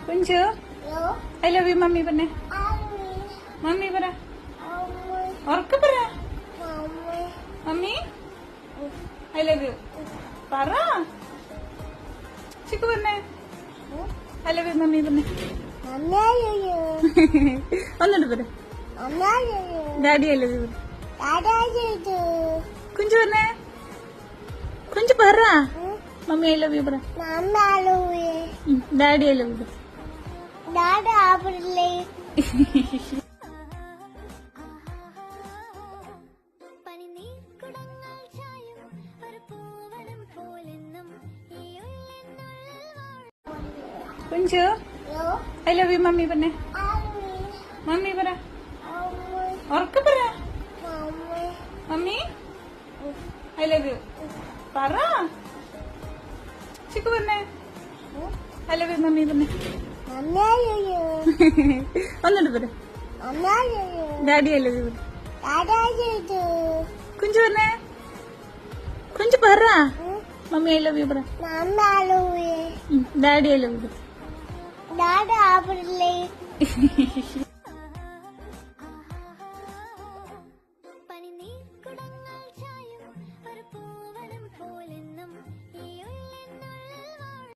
Kunju I love you mummy പറഞ്ഞേ. Mummy പറ, ഉറക്ക പറ. മമ്മി ഐ ലവ് യു പറ. ചിക്കു പറഞ്ഞേ ഐ ലവ് യു മമ്മി പറഞ്ഞേ. ഒന്നുണ്ട് പറ. Daddy I love you. Kunju പറഞ്ഞേ. കുഞ്ചു പറ. മമ്മി ഐ ലവ് യു പറ. Daddy I love you. Kunju I love you mummy പറഞ്ഞേ. മമ്മി പറ, ഉറക്ക പറ. മമ്മി ഐ ലവ് യു പറ. ചിക്കു പറഞ്ഞേ ഐ ലവ് യു മമ്മി പറഞ്ഞേ. ഒന്നുണ്ട് പറ. Daddy I love you. Kunju പറഞ്ഞേ. കുഞ്ചു പറ. മമ്മി ഐ ലവ് യു പറ. Daddy I love U.